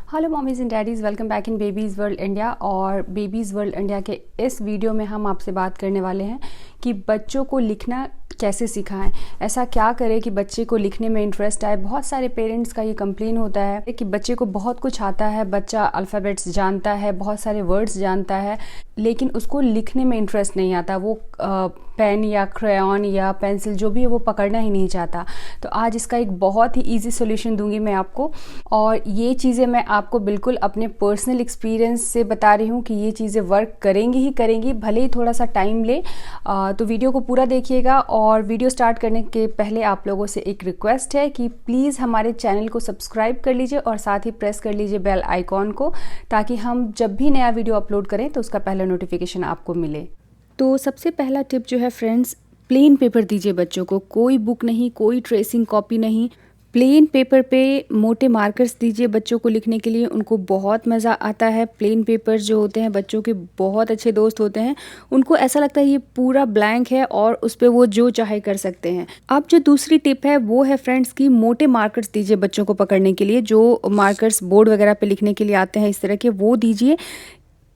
Hello mommies and daddies, welcome back in babies world India. और babies world India के इस video में हम आपसे बात करने वाले हैं कि बच्चों को लिखना कैसे सिखाएं। ऐसा क्या करें कि बच्चे को लिखने में इंटरेस्ट आए। बहुत सारे पेरेंट्स का ये कंप्लेन होता है कि बच्चे को बहुत कुछ आता है, बच्चा अल्फ़ाबेट्स जानता है, बहुत सारे वर्ड्स जानता है, लेकिन उसको लिखने में इंटरेस्ट नहीं आता। वो पेन या क्रेयॉन या पेंसिल जो भी है वो पकड़ना ही नहीं चाहता। तो आज इसका एक बहुत ही ईजी सोल्यूशन दूंगी मैं आपको, और ये चीज़ें मैं आपको बिल्कुल अपने पर्सनल एक्सपीरियंस से बता रही हूँ कि ये चीज़ें वर्क करेंगी ही करेंगी, भले ही थोड़ा सा टाइम ले। तो वीडियो को पूरा देखिएगा। और वीडियो स्टार्ट करने के पहले आप लोगों से एक रिक्वेस्ट है कि प्लीज़ हमारे चैनल को सब्सक्राइब कर लीजिए और साथ ही प्रेस कर लीजिए बेल आइकॉन को, ताकि हम जब भी नया वीडियो अपलोड करें तो उसका पहला नोटिफिकेशन आपको मिले। तो सबसे पहला टिप जो है फ्रेंड्स, प्लेन पेपर दीजिए बच्चों को। कोई बुक नहीं, कोई ट्रेसिंग कॉपी नहीं, प्लेन पेपर पे मोटे मार्कर्स दीजिए बच्चों को लिखने के लिए। उनको बहुत मज़ा आता है। प्लेन पेपर जो होते हैं बच्चों के बहुत अच्छे दोस्त होते हैं। उनको ऐसा लगता है ये पूरा ब्लैंक है और उस पर वो जो चाहे कर सकते हैं। अब जो दूसरी टिप है वो है फ्रेंड्स कि मोटे मार्कर्स दीजिए बच्चों को पकड़ने के लिए। जो मार्कर्स बोर्ड वगैरह पे लिखने के लिए आते हैं इस तरह के, वो दीजिए।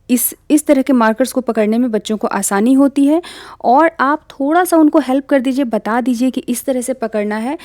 इस तरह के मार्कर्स को पकड़ने में बच्चों को आसानी होती है। और आप थोड़ा सा उनको हेल्प कर दीजिए, बता दीजिए कि इस तरह से पकड़ना है,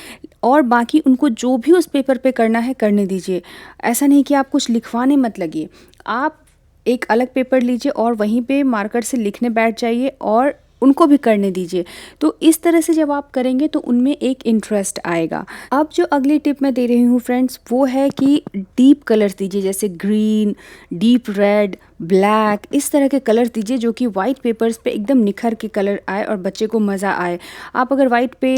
और बाकी उनको जो भी उस पेपर पे करना है करने दीजिए। ऐसा नहीं कि आप कुछ लिखवाने मत लगिए। आप एक अलग पेपर लीजिए और वहीं पे मार्कर से लिखने बैठ जाइए और उनको भी करने दीजिए। तो इस तरह से जब आप करेंगे तो उनमें एक इंटरेस्ट आएगा। अब जो अगली टिप मैं दे रही हूँ फ्रेंड्स, वो है कि डीप कलर्स दीजिए, जैसे ग्रीन, डीप रेड, ब्लैक। इस तरह के कलर दीजिए जो कि वाइट पेपर्स पे एकदम निखर के कलर आए और बच्चे को मज़ा आए। आप अगर वाइट पे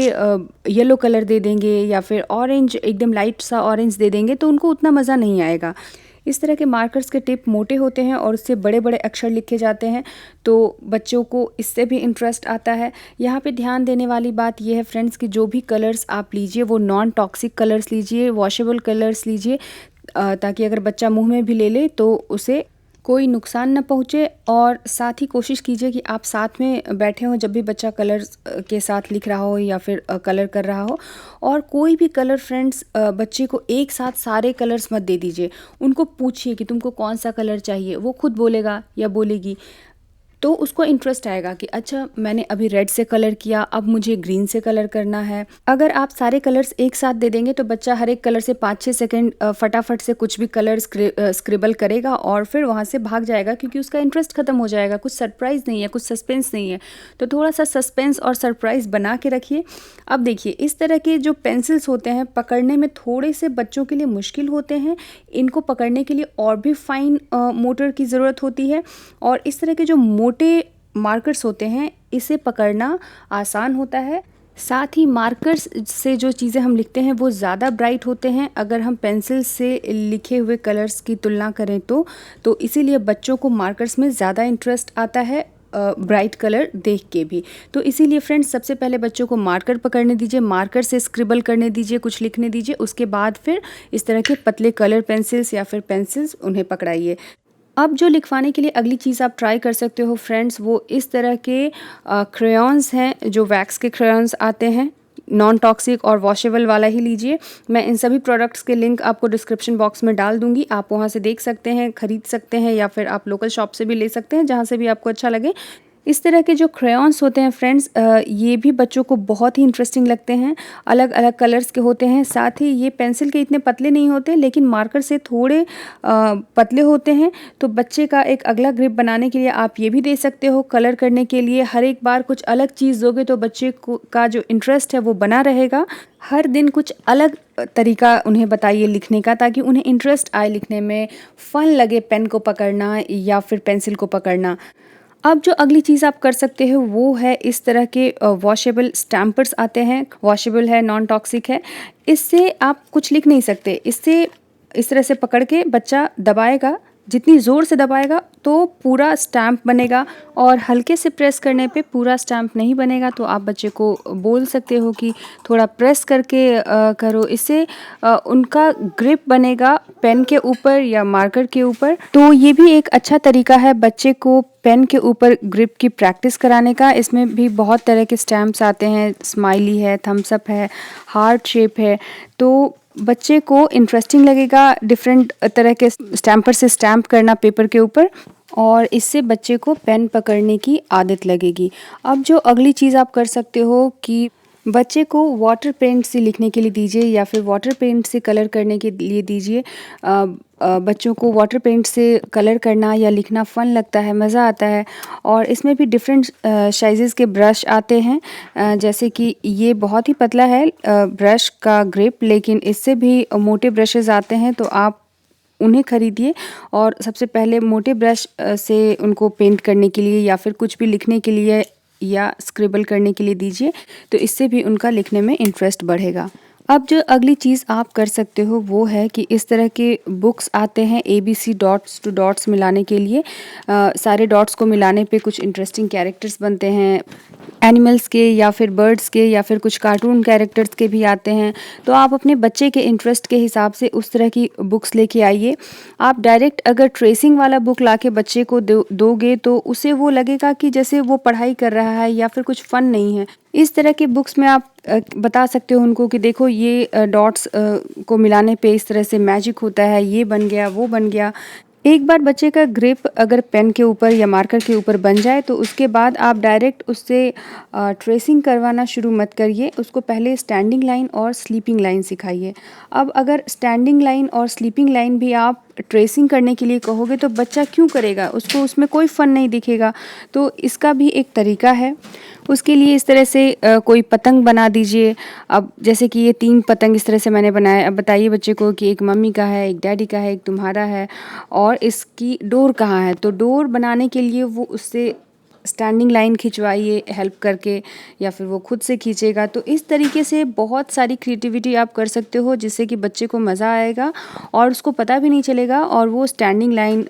येलो कलर दे देंगे या फिर ऑरेंज, एकदम लाइट सा ऑरेंज दे देंगे तो उनको उतना मज़ा नहीं आएगा। इस तरह के मार्कर्स के टिप मोटे होते हैं और उससे बड़े बड़े अक्षर लिखे जाते हैं, तो बच्चों को इससे भी इंटरेस्ट आता है। यहाँ पे ध्यान देने वाली बात यह है फ्रेंड्स कि जो भी कलर्स आप लीजिए वो नॉन टॉक्सिक कलर्स लीजिए, वॉशेबल कलर्स लीजिए, ताकि अगर बच्चा मुंह में भी ले ले तो उसे कोई नुकसान न पहुँचे। और साथ ही कोशिश कीजिए कि आप साथ में बैठे हों जब भी बच्चा कलर्स के साथ लिख रहा हो या फिर कलर कर रहा हो। और कोई भी कलर फ्रेंड्स बच्चे को एक साथ सारे कलर्स मत दे दीजिए। उनको पूछिए कि तुमको कौन सा कलर चाहिए, वो खुद बोलेगा या बोलेगी, तो उसको इंटरेस्ट आएगा कि अच्छा मैंने अभी रेड से कलर किया, अब मुझे ग्रीन से कलर करना है। अगर आप सारे कलर्स एक साथ दे देंगे तो बच्चा हर एक कलर से 5-6 सेकंड फटाफट से कुछ भी कलर स्क्रिबल करेगा और फिर वहाँ से भाग जाएगा, क्योंकि उसका इंटरेस्ट खत्म हो जाएगा। कुछ सरप्राइज़ नहीं है, कुछ सस्पेंस नहीं है। तो थोड़ा सा सस्पेंस और सरप्राइज़ बना के रखिए। अब देखिए, इस तरह के जो पेंसिल्स होते हैं पकड़ने में थोड़े से बच्चों के लिए मुश्किल होते हैं। इनको पकड़ने के लिए और भी फाइन मोटर की ज़रूरत होती है। और इस तरह के जो मोटे मार्कर्स होते हैं इसे पकड़ना आसान होता है। साथ ही मार्कर्स से जो चीज़ें हम लिखते हैं वो ज़्यादा ब्राइट होते हैं अगर हम पेंसिल से लिखे हुए कलर्स की तुलना करें तो इसीलिए बच्चों को मार्कर्स में ज़्यादा इंटरेस्ट आता है ब्राइट कलर देख के भी। तो इसीलिए फ्रेंड्स, सबसे पहले बच्चों को मार्कर पकड़ने दीजिए, मार्कर से स्क्रिबल करने दीजिए, कुछ लिखने दीजिए। उसके बाद फिर इस तरह के पतले कलर पेंसिल्स या फिर पेंसिल्स उन्हें पकड़ाइए। अब जो लिखवाने के लिए अगली चीज़ आप ट्राई कर सकते हो फ्रेंड्स, वो इस तरह के क्रेयॉन्स हैं, जो वैक्स के क्रेयॉन्स आते हैं। नॉन टॉक्सिक और वॉशेबल वाला ही लीजिए। मैं इन सभी प्रोडक्ट्स के लिंक आपको डिस्क्रिप्शन बॉक्स में डाल दूंगी, आप वहाँ से देख सकते हैं, खरीद सकते हैं, या फिर आप लोकल शॉप से भी ले सकते हैं, जहाँ से भी आपको अच्छा लगे। इस तरह के जो क्रेयॉन्स होते हैं फ्रेंड्स, ये भी बच्चों को बहुत ही इंटरेस्टिंग लगते हैं। अलग अलग कलर्स के होते हैं। साथ ही ये पेंसिल के इतने पतले नहीं होते, लेकिन मार्कर से थोड़े पतले होते हैं। तो बच्चे का एक अगला ग्रिप बनाने के लिए आप ये भी दे सकते हो। कलर करने के लिए हर एक बार कुछ अलग चीज़ दोगे तो बच्चे का जो इंटरेस्ट है वो बना रहेगा। हर दिन कुछ अलग तरीका उन्हें बताइए लिखने का, ताकि उन्हें इंटरेस्ट आए लिखने में, फ़न लगे पेन को पकड़ना या फिर पेंसिल को पकड़ना। अब जो अगली चीज़ आप कर सकते हो वो है इस तरह के वॉशेबल स्टैम्पर्स आते हैं। वॉशेबल है, नॉन टॉक्सिक है। इससे आप कुछ लिख नहीं सकते। इससे इस तरह से पकड़ के बच्चा दबाएगा, जितनी ज़ोर से दबाएगा तो पूरा स्टैम्प बनेगा, और हल्के से प्रेस करने पे पूरा स्टैम्प नहीं बनेगा। तो आप बच्चे को बोल सकते हो कि थोड़ा प्रेस करके करो। इससे उनका ग्रिप बनेगा पेन के ऊपर या मार्कर के ऊपर। तो ये भी एक अच्छा तरीका है बच्चे को पेन के ऊपर ग्रिप की प्रैक्टिस कराने का। इसमें भी बहुत तरह के स्टैम्प्स आते हैं, स्माइली है, थम्स अप है, हार्ट शेप है। तो बच्चे को इंटरेस्टिंग लगेगा डिफरेंट तरह के स्टैम्पर से स्टैम्प करना पेपर के ऊपर, और इससे बच्चे को पेन पकड़ने की आदत लगेगी। अब जो अगली चीज़ आप कर सकते हो कि बच्चे को वाटर पेंट से लिखने के लिए दीजिए या फिर वाटर पेंट से कलर करने के लिए दीजिए। बच्चों को वाटर पेंट से कलर करना या लिखना फ़न लगता है, मज़ा आता है। और इसमें भी डिफरेंट साइज़ेस के ब्रश आते हैं, जैसे कि ये बहुत ही पतला है ब्रश का ग्रिप, लेकिन इससे भी मोटे ब्रशेज़ आते हैं, तो आप उन्हें खरीदिए और सबसे पहले मोटे ब्रश से उनको पेंट करने के लिए या फिर कुछ भी लिखने के लिए या स्क्रिबल करने के लिए दीजिए, तो इससे भी उनका लिखने में इंटरेस्ट बढ़ेगा। अब जो अगली चीज़ आप कर सकते हो वो है कि इस तरह के बुक्स आते हैं ABC डॉट्स टू डॉट्स मिलाने के लिए। सारे डॉट्स को मिलाने पे कुछ इंटरेस्टिंग कैरेक्टर्स बनते हैं, एनिमल्स के या फिर बर्ड्स के या फिर कुछ कार्टून कैरेक्टर्स के भी आते हैं। तो आप अपने बच्चे के इंटरेस्ट के हिसाब से उस तरह की बुक्स लेके आइए। आप डायरेक्ट अगर ट्रेसिंग वाला बुक लाके बच्चे को दोगे तो उसे वो लगेगा कि जैसे वो पढ़ाई कर रहा है या फिर कुछ फ़न नहीं है। इस तरह के बुक्स में आप बता सकते हो उनको कि देखो ये डॉट्स को मिलाने पे इस तरह से मैजिक होता है, ये बन गया, वो बन गया। एक बार बच्चे का ग्रिप अगर पेन के ऊपर या मार्कर के ऊपर बन जाए तो उसके बाद आप डायरेक्ट उससे ट्रेसिंग करवाना शुरू मत करिए। उसको पहले स्टैंडिंग लाइन और स्लीपिंग लाइन सिखाइए। अब अगर स्टैंडिंग लाइन और स्लीपिंग लाइन भी आप ट्रेसिंग करने के लिए कहोगे तो बच्चा क्यों करेगा, उसको उसमें कोई फ़न नहीं दिखेगा। तो इसका भी एक तरीका है। उसके लिए इस तरह से कोई पतंग बना दीजिए। अब जैसे कि ये 3 पतंग इस तरह से मैंने बनाया। अब बताइए बच्चे को कि एक मम्मी का है, एक डैडी का है, एक तुम्हारा है और इसकी डोर कहाँ है। तो डोर बनाने के लिए वो उससे स्टैंडिंग लाइन खिंचवाइए हेल्प करके, या फिर वो खुद से खींचेगा। तो इस तरीके से बहुत सारी क्रिएटिविटी आप कर सकते हो जिससे कि बच्चे को मज़ा आएगा और उसको पता भी नहीं चलेगा और वो स्टैंडिंग लाइन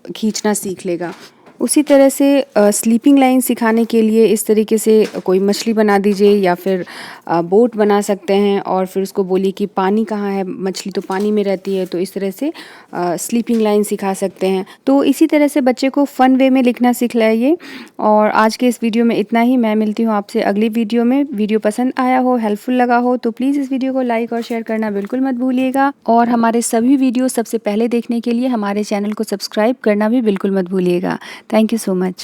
खींचना सीख लेगा। उसी तरह से स्लीपिंग लाइन सिखाने के लिए इस तरीके से कोई मछली बना दीजिए या फिर बोट बना सकते हैं और फिर उसको बोलिए कि पानी कहाँ है, मछली तो पानी में रहती है। तो इस तरह से स्लीपिंग लाइन सिखा सकते हैं। तो इसी तरह से बच्चे को फ़न वे में लिखना सिखलाइए। और आज के इस वीडियो में इतना ही। मैं मिलती हूँ आपसे अगली वीडियो में। वीडियो पसंद आया हो, हेल्पफुल लगा हो तो प्लीज़ इस वीडियो को लाइक और शेयर करना बिल्कुल मत भूलिएगा। और हमारे सभी वीडियो सबसे पहले देखने के लिए हमारे चैनल को सब्सक्राइब करना भी बिल्कुल मत भूलिएगा। Thank you so much.